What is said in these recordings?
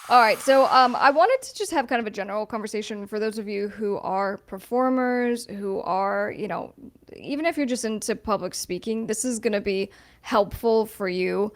All right, so I wanted to just have kind of a general conversation for those of you who are performers, who are, even if you're just into public speaking, this is going to be helpful for you.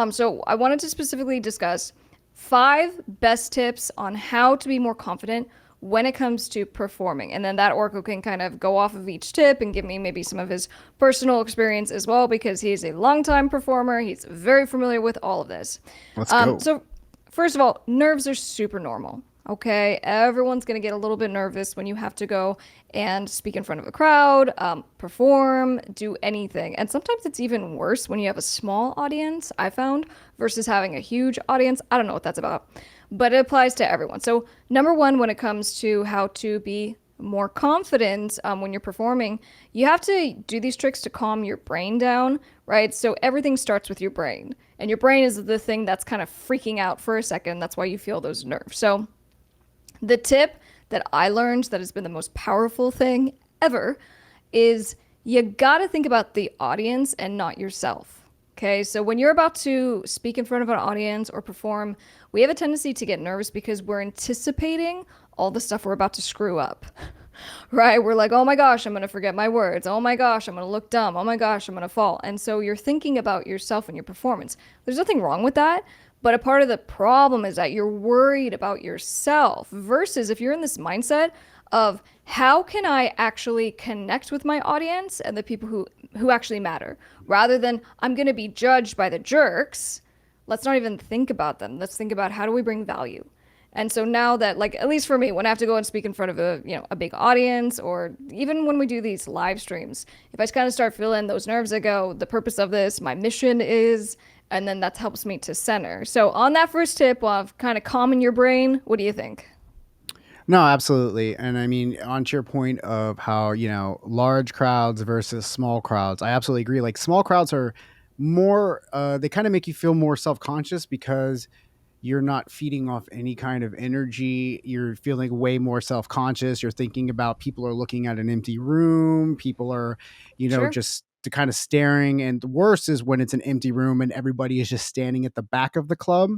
So I wanted to specifically discuss 5 best tips on how to be more confident when it comes to performing. And then that Orko can kind of go off of each tip and give me maybe some of his personal experience as well, because he is a longtime performer. He's very familiar with all of this. Let's go. So first of all, nerves are super normal. Okay, everyone's gonna get a little bit nervous when you have to go and speak in front of a crowd, perform, do anything. And sometimes it's even worse when you have a small audience, I found, versus having a huge audience. I don't know what that's about, but it applies to everyone. So, number one, when it comes to how to be more confident when you're performing, you have to do these tricks to calm your brain down, right? So everything starts with your brain, and your brain is the thing that's kind of freaking out for a second. That's why you feel those nerves. So the tip that I learned that has been the most powerful thing ever is you got to think about the audience and not yourself. Okay, so when you're about to speak in front of an audience or perform, we have a tendency to get nervous because we're anticipating all the stuff we're about to screw up. Right? We're like, oh my gosh, I'm going to forget my words. Oh my gosh, I'm going to look dumb. Oh my gosh, I'm going to fall. And so you're thinking about yourself and your performance. There's nothing wrong with that. But a part of the problem is that you're worried about yourself versus if you're in this mindset of how can I actually connect with my audience and the people who actually matter rather than I'm going to be judged by the jerks. Let's not even think about them. Let's think about how do we bring value. And so now that, like, at least for me, when I have to go and speak in front of a big audience, or even when we do these live streams, if I kind of start feeling those nerves, I go, the purpose of this, my mission is, and then that helps me to center. So on that first tip of kind of calming your brain, what do you think? No, absolutely. And I mean, on to your point of how, large crowds versus small crowds, I absolutely agree. Like small crowds are more, they kind of make you feel more self conscious because you're not feeding off any kind of energy. You're feeling way more self conscious. You're thinking about people are looking at an empty room. People are, Sure. just to kind of staring. And the worst is when it's an empty room and everybody is just standing at the back of the club,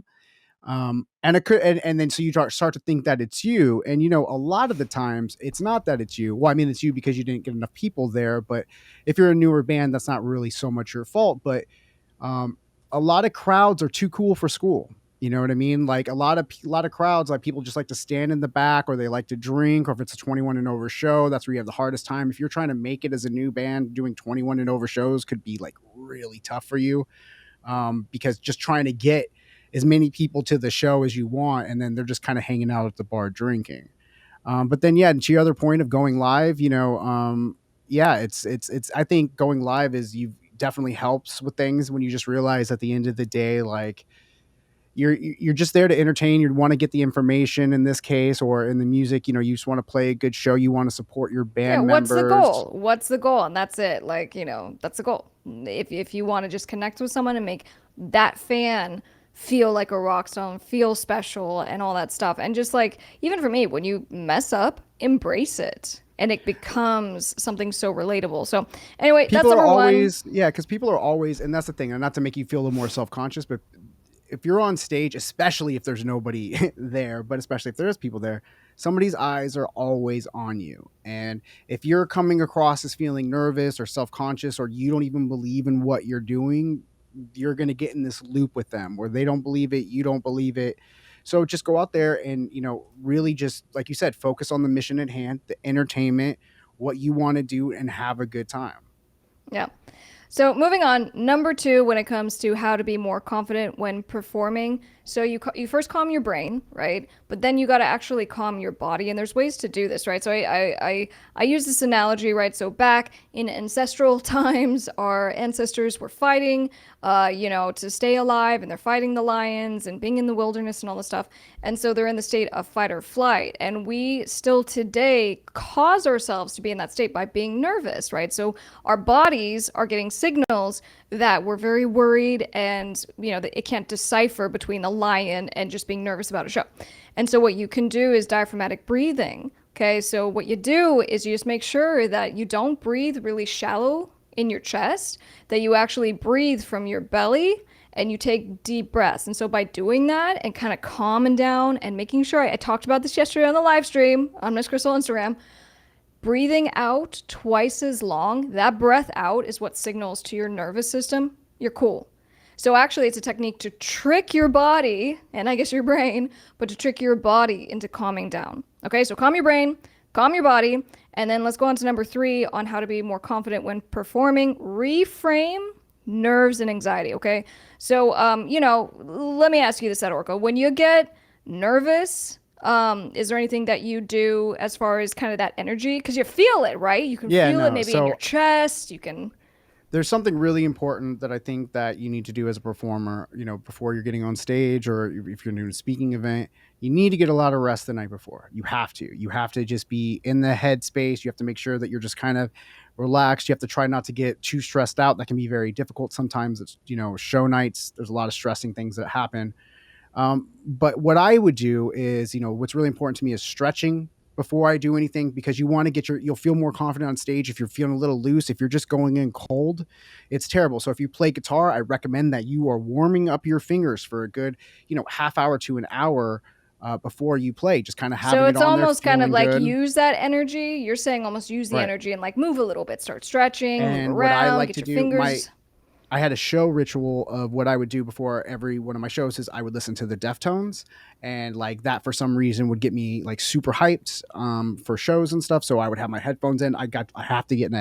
and it could and then so you start to think that it's you, and a lot of the times it's not that it's you. Well, I mean, it's you because you didn't get enough people there, but if you're a newer band, that's not really so much your fault. But um, a lot of crowds are too cool for school. You know what I mean? Like a lot of crowds, like people just like to stand in the back, or they like to drink, or if it's a 21 and over show, that's where you have the hardest time. If you're trying to make it as a new band, doing 21 and over shows could be like really tough for you, because just trying to get as many people to the show as you want, and then they're just kind of hanging out at the bar drinking. But then, yeah, to your other point of going live, yeah, it's. I think going live is you definitely helps with things when you just realize at the end of the day, like you're just there to entertain. You want to get the information in this case, or in the music. You just want to play a good show. You want to support your Yeah, band what's the members. goal? What's the goal? And that's it. Like, that's the goal. If you want to just connect with someone and make that fan feel like a rock star, feel special and all that stuff. And just like even for me, when you mess up, embrace it. And it becomes something so relatable. So anyway, that's People are number one. always, yeah, because people are always, and that's the thing, and not to make you feel a little more self-conscious, but if you're on stage, especially if there's nobody there, but especially if there's people there, somebody's eyes are always on you. And if you're coming across as feeling nervous or self-conscious, or you don't even believe in what you're doing, you're going to get in this loop with them where they don't believe it, you don't believe it. So just go out there and, really just, like you said, focus on the mission at hand, the entertainment, what you want to do, and have a good time. Yeah. So moving on, number two, when it comes to how to be more confident when performing. So you first calm your brain, right? But then you got to actually calm your body, and there's ways to do this, right? So I use this analogy, right? So back in ancestral times, our ancestors were fighting, to stay alive, and they're fighting the lions and being in the wilderness and all this stuff, and so they're in the state of fight or flight. And we still today cause ourselves to be in that state by being nervous, right? So our bodies are getting signals that we're very worried, and that it can't decipher between the lion and just being nervous about a show. And so what you can do is diaphragmatic breathing. Okay, so what you do is you just make sure that you don't breathe really shallow in your chest, that you actually breathe from your belly and you take deep breaths. And so by doing that and kind of calming down and making sure, I talked about this yesterday on the live stream on Miss Krystle Instagram, breathing out twice as long, that breath out is what signals to your nervous system you're cool. So actually, it's a technique to trick your body, and I guess your brain, but to trick your body into calming down. Okay, so calm your brain, calm your body, and then let's go on to number 3 on how to be more confident when performing. Reframe nerves and anxiety. Okay, so let me ask you this, at Orko. When you get nervous, is there anything that you do as far as kind of that energy? Because you feel it, right? You can Yeah, feel it no. maybe in your So chest. You can. there's something really important that I think that you need to do as a performer, before you're getting on stage, or if you're doing a speaking event. You need to get a lot of rest the night before. You have to just be in the headspace. You have to make sure that you're just kind of relaxed. You have to try not to get too stressed out. That can be very difficult. Sometimes it's, show nights. There's a lot of stressing things that happen. But what I would do is, what's really important to me is stretching before I do anything, because you want to you'll feel more confident on stage. If you're feeling a little loose, if you're just going in cold, it's terrible. So if you play guitar, I recommend that you are warming up your fingers for a good, half hour to an hour before you play, just kind of So having it it's on there, almost kind of feeling like good. use that energy. You're saying almost use the Right. energy and like move a little bit, start stretching, move And what I around, like get to your do, fingers. I had a show ritual of what I would do before every one of my shows is I would listen to the Deftones, and like that for some reason would get me like super hyped for shows and stuff. So I would have my headphones in. I have to get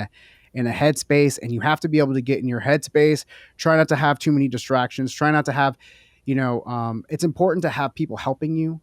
in a headspace, and you have to be able to get in your headspace. Try not to have too many distractions. Try not to have, it's important to have people helping you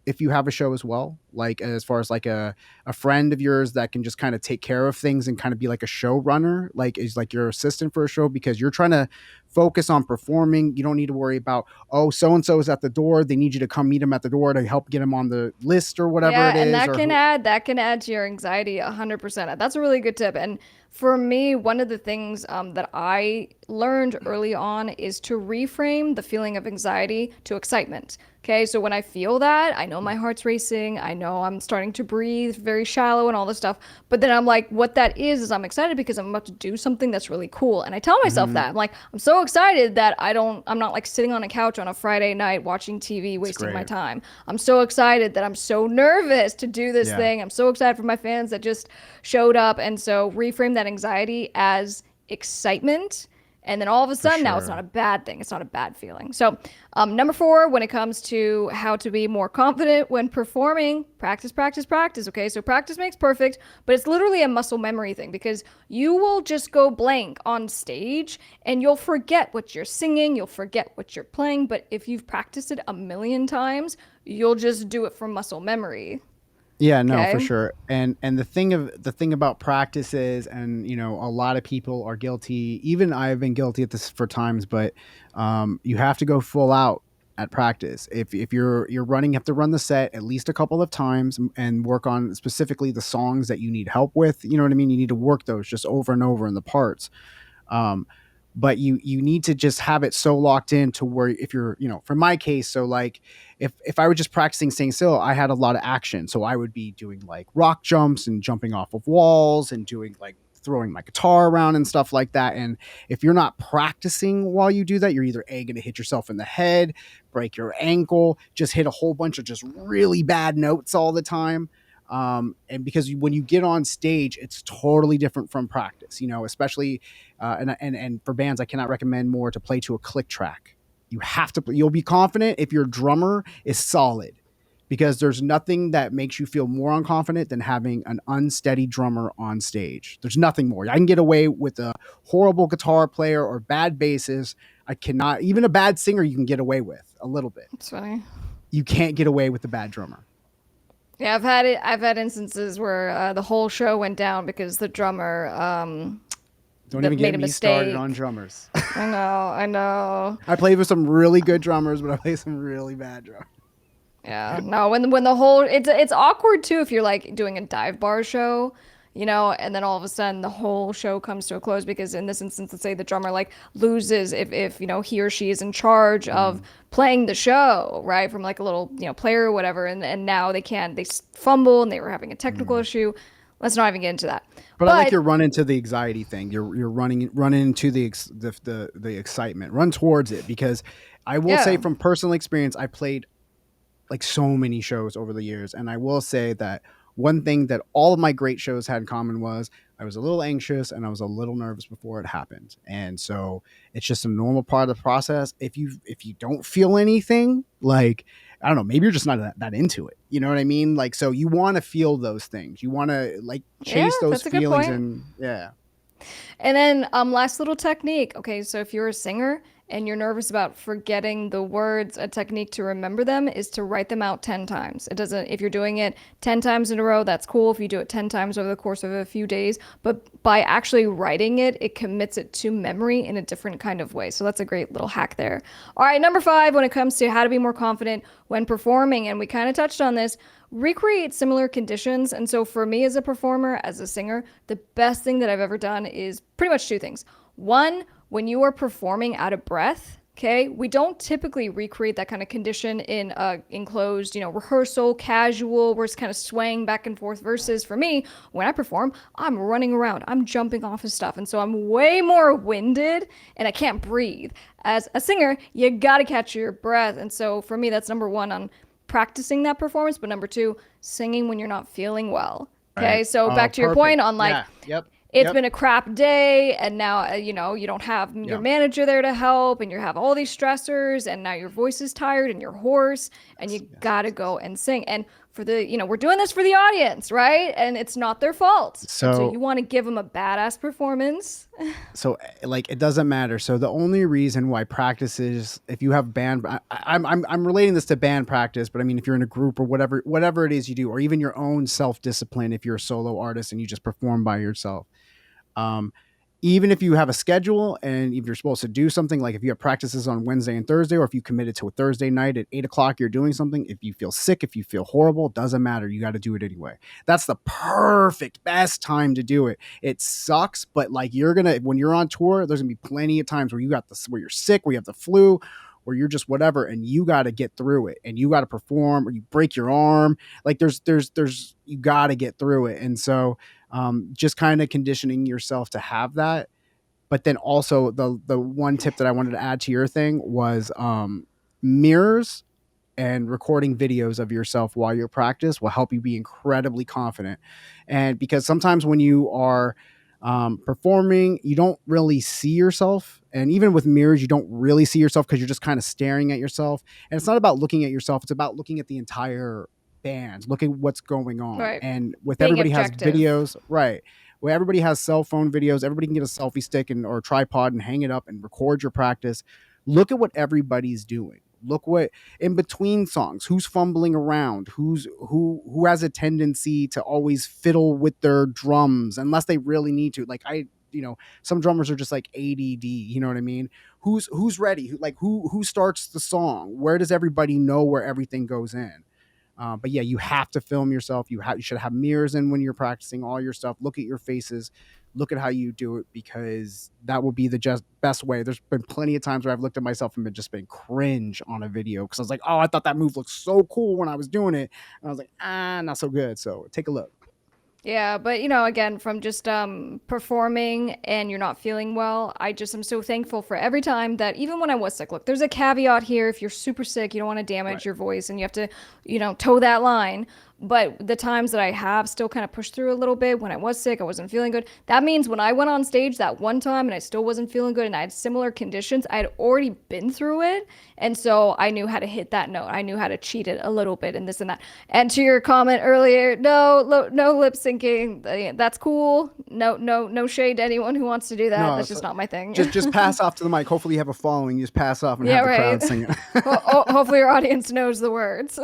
if you have a show as well, like as far as like a friend of yours that can just kind of take care of things and kind of be like a showrunner, like is like your assistant for a show, because you're trying to focus on performing. You don't need to worry about, oh, so and so is at the door, they need you to come meet them at the door to help get them on the list or whatever Yeah, it and is, or who. that can add to your anxiety 100%. That's a really good tip. And for me, one of the things that I learned early on is to reframe the feeling of anxiety to excitement. Okay, so when I feel that, I know my heart's racing, I know I'm starting to breathe very shallow and all this stuff. But then I'm like, what that is I'm excited because I'm about to do something that's really cool. And I tell myself Mhm. that. I'm like, I'm so excited that I'm not like sitting on a couch on a Friday night watching TV, It's wasting my great. time. I'm so excited that I'm so nervous to do this Yeah, thing. I'm so excited for my fans that just showed up. And so reframe that anxiety as excitement. And then all of a for sudden, now it's not sure. a bad thing. It's not a bad feeling. So, number 4, when it comes to how to be more confident when performing, practice, practice, practice. Okay, so practice makes perfect, but it's literally a muscle memory thing, because you will just go blank on stage and you'll forget what you're singing, you'll forget what you're playing. But if you've practiced it a million times, you'll just do it from muscle memory. Yeah, no, for Okay. sure. And the thing about practice is, and a lot of people are guilty. Even I've been guilty at this for times, but you have to go full out at practice. If you're running, you have to run the set at least a couple of times and work on specifically the songs that you need help with. You know what I mean? You need to work those just over and over in the parts. Um, but you need to just have it so locked in to where, if you're, for my case, so like if I were just practicing staying still, I had a lot of action. So I would be doing like rock jumps and jumping off of walls and doing like throwing my guitar around and stuff like that. And if you're not practicing while you do that, you're either A, going to hit yourself in the head, break your ankle, just hit a whole bunch of just really bad notes all the time. And because when you get on stage, it's totally different from practice, especially and for bands, I cannot recommend more to play to a click track. You have to. You'll be confident if your drummer is solid, because there's nothing that makes you feel more unconfident than having an unsteady drummer on stage. There's nothing more. I can get away with a horrible guitar player or bad bassist. I cannot. Even a bad singer you can get away with a little bit. It's funny. You can't get away with a bad drummer. Yeah, I've had it. I've had instances where the whole show went down because the drummer Don't even that get made a me started on mistake. drummers. I know, I know. I played with some really good drummers, but I play some really bad drummers. Yeah, no. When the whole it's awkward too if you're like doing a dive bar show, and then all of a sudden the whole show comes to a close because in this instance, let's say the drummer like loses if he or she is in charge of Mm, playing the show, right? From like a little player or whatever, and now they fumble and they were having a technical mm. issue. Let's not even get into that. But I like But your run into the anxiety thing. You're running into the excitement. Run towards it, because I will say yeah, from personal experience, I played like so many shows over the years, and I will say that one thing that all of my great shows had in common was I was a little anxious and I was a little nervous before it happened. And so it's just a normal part of the process. If you don't feel anything, like, I don't know, maybe you're just not that into it. You know what I mean? Like, so you want to feel those things. You want to like yeah, chase those that's a good feelings, point. and yeah. And then last little technique. Okay, so if you're a singer and you're nervous about forgetting the words, a technique to remember them is to write them out 10 times. It doesn't, if you're doing it 10 times in a row, that's cool if you do it 10 times over the course of a few days, but by actually writing it, it commits it to memory in a different kind of way. So that's a great little hack there. All right, number 5, when it comes to how to be more confident when performing, and we kind of touched on this, recreate similar conditions. And so for me as a performer, as a singer, the best thing that I've ever done is pretty much two things. One, when you are performing out of breath, okay, we don't typically recreate that kind of condition in a enclosed, rehearsal, casual, we're just kind of swaying back and forth versus for me, when I perform, I'm running around, I'm jumping off of stuff. And so I'm way more winded and I can't breathe. As a singer, you got to catch your breath. And so for me, that's number one on practicing that performance, but number two, singing when you're not feeling well. Okay, Right. so Oh, back to your point perfect. on like, Yeah. Yep. it's Yep. been a crap day, and now, you don't have your Yeah. manager there to help, and you have all these stressors, and now your voice is tired and you're hoarse, and Yes. you Yes. gotta Yes. go and sing. And for we're doing this for the audience, right? And it's not their fault. And so So you want to give them a badass performance. like it doesn't matter. So the only reason why practice is, if you have band, I'm relating this to band practice, but I mean if you're in a group or whatever it is you do, or even your own self discipline, if you're a solo artist and you just perform by yourself, um, even if you have a schedule and if you're supposed to do something, like if you have practices on Wednesday and Thursday, or if you committed to a Thursday night at 8 o'clock, you're doing something. If you feel sick, if you feel horrible, doesn't matter. You got to do it anyway. That's the perfect, best time to do it. It sucks, but like when you're on tour, there's gonna be plenty of times where where you're sick, where you have the flu, or you're just whatever, and you got to get through it, and you got to perform, or you break your arm. Like you got to get through it. And so just kind of conditioning yourself to have that. But then also the one tip that I wanted to add to your thing was mirrors and recording videos of yourself while you practice will help you be incredibly confident. And because sometimes when you are performing, you don't really see yourself. And even with mirrors, you don't really see yourself because you're just kind of staring at yourself. And it's not about looking at yourself, it's about looking at the entire band, look at what's going on. Right. And with Being everybody has objective. videos, right? Where everybody has cell phone videos, everybody can get a selfie stick or a tripod and hang it up and record your practice. Look at what everybody's doing. Look what in between songs, who's fumbling around, who has a tendency to always fiddle with their drums unless they really need to. Like some drummers are just like ADD, you know what I mean? Who's ready? Who starts the song? Where does everybody know where everything goes in? But yeah, you have to film yourself. You should have mirrors in when you're practicing all your stuff. Look at your faces, look at how you do it, because that will be the just best way. There's been plenty of times where I've looked at myself and been cringe on a video because I was like, oh, I thought that move looked so cool when I was doing it, and I was like, not so good. So take a look. Yeah, but again, from just performing and you're not feeling well, I just am so thankful for every time that even when I was sick. Look, there's a caveat here. If you're super sick, you don't want to damage Right. your voice and you have to, toe that line. But the times that I have still kind of pushed through a little bit when I was sick, I wasn't feeling good. That means when I went on stage that one time and I still wasn't feeling good and I had similar conditions, I had already been through it. And so I knew how to hit that note. I knew how to cheat it a little bit and this and that. And to your comment earlier, no lip syncing. That's cool. No shade to anyone who wants to do that. No, That's so just not my thing. just pass off to the mic. Hopefully you have a following. You just pass off and Yeah, have the crowd right. singing. Hopefully your audience knows the words.